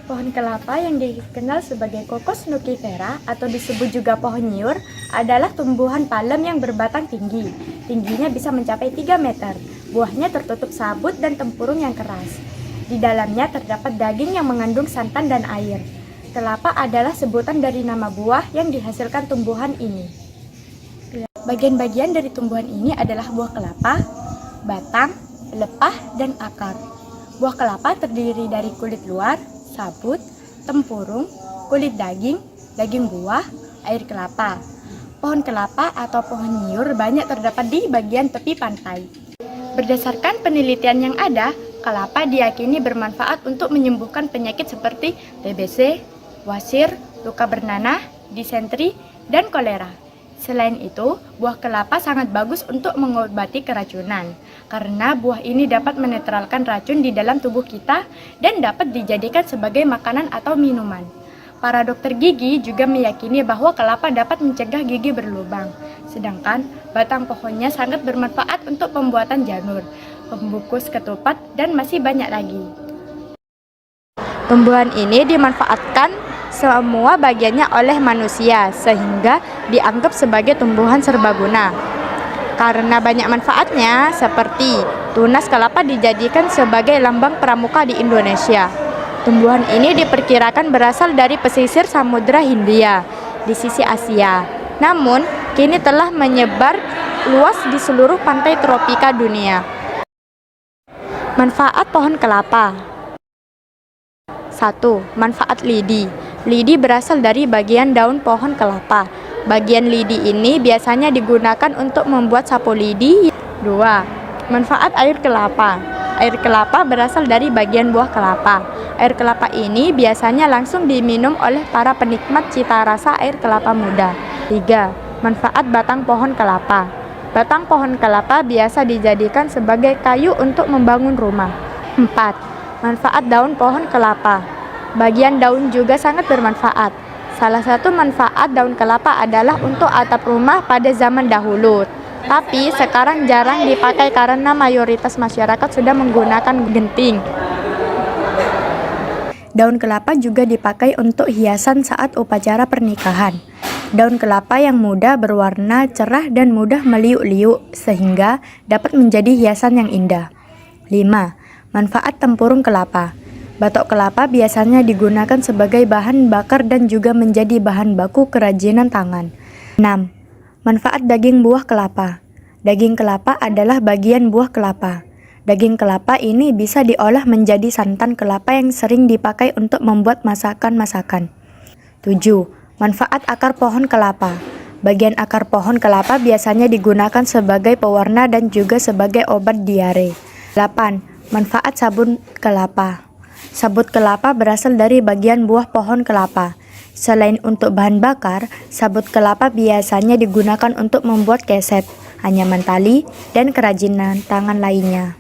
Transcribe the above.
Pohon kelapa yang dikenal sebagai Cocos nukifera atau disebut juga pohon nyiur adalah tumbuhan palem yang berbatang tinggi. Tingginya bisa mencapai 3 meter. Buahnya tertutup sabut dan tempurung yang keras. Di dalamnya terdapat daging yang mengandung santan dan air. Kelapa adalah sebutan dari nama buah yang dihasilkan tumbuhan ini. Bagian-bagian dari tumbuhan ini adalah buah kelapa, batang, pelepah, dan akar. Buah kelapa terdiri dari kulit luar, sabut, tempurung, kulit daging, daging buah, air kelapa. Pohon kelapa atau pohon nyiur banyak terdapat di bagian tepi pantai. Berdasarkan penelitian yang ada, kelapa diyakini bermanfaat untuk menyembuhkan penyakit seperti TBC, wasir, luka bernanah, disentri, dan kolera. Selain itu, buah kelapa sangat bagus untuk mengobati keracunan, karena buah ini dapat menetralkan racun di dalam tubuh kita dan dapat dijadikan sebagai makanan atau minuman. Para dokter gigi juga meyakini bahwa kelapa dapat mencegah gigi berlubang, sedangkan batang pohonnya sangat bermanfaat untuk pembuatan janur, pembungkus ketupat, dan masih banyak lagi. Tumbuhan ini dimanfaatkan semua bagiannya oleh manusia sehingga dianggap sebagai tumbuhan serbaguna. Karena banyak manfaatnya, seperti tunas kelapa dijadikan sebagai lambang pramuka di Indonesia. Tumbuhan ini diperkirakan berasal dari pesisir Samudra Hindia di sisi Asia. Namun, kini telah menyebar luas di seluruh pantai tropika dunia. Manfaat pohon kelapa. 1. Manfaat lidi. Lidi berasal dari bagian daun pohon kelapa. Bagian lidi ini biasanya digunakan untuk membuat sapu lidi. 2. Manfaat air kelapa. Air kelapa berasal dari bagian buah kelapa. Air kelapa ini biasanya langsung diminum oleh para penikmat cita rasa air kelapa muda. 3. Manfaat batang pohon kelapa. Batang pohon kelapa biasa dijadikan sebagai kayu untuk membangun rumah. 4. Manfaat daun pohon kelapa. Bagian daun juga sangat bermanfaat. Salah satu manfaat daun kelapa adalah untuk atap rumah pada zaman dahulu. Tapi sekarang jarang dipakai karena mayoritas masyarakat sudah menggunakan genting. Daun kelapa juga dipakai untuk hiasan saat upacara pernikahan. Daun kelapa yang muda berwarna cerah dan mudah meliuk-liuk sehingga dapat menjadi hiasan yang indah. 5. Manfaat tempurung kelapa. Batok kelapa biasanya digunakan sebagai bahan bakar dan juga menjadi bahan baku kerajinan tangan. 6. Manfaat daging buah kelapa. Daging kelapa adalah bagian buah kelapa. Daging kelapa ini bisa diolah menjadi santan kelapa yang sering dipakai untuk membuat masakan-masakan. 7. Manfaat akar pohon kelapa. Bagian akar pohon kelapa biasanya digunakan sebagai pewarna dan juga sebagai obat diare. 8. Manfaat sabun kelapa. Sabut kelapa berasal dari bagian buah pohon kelapa. Selain untuk bahan bakar, sabut kelapa biasanya digunakan untuk membuat keset, anyaman tali, dan kerajinan tangan lainnya.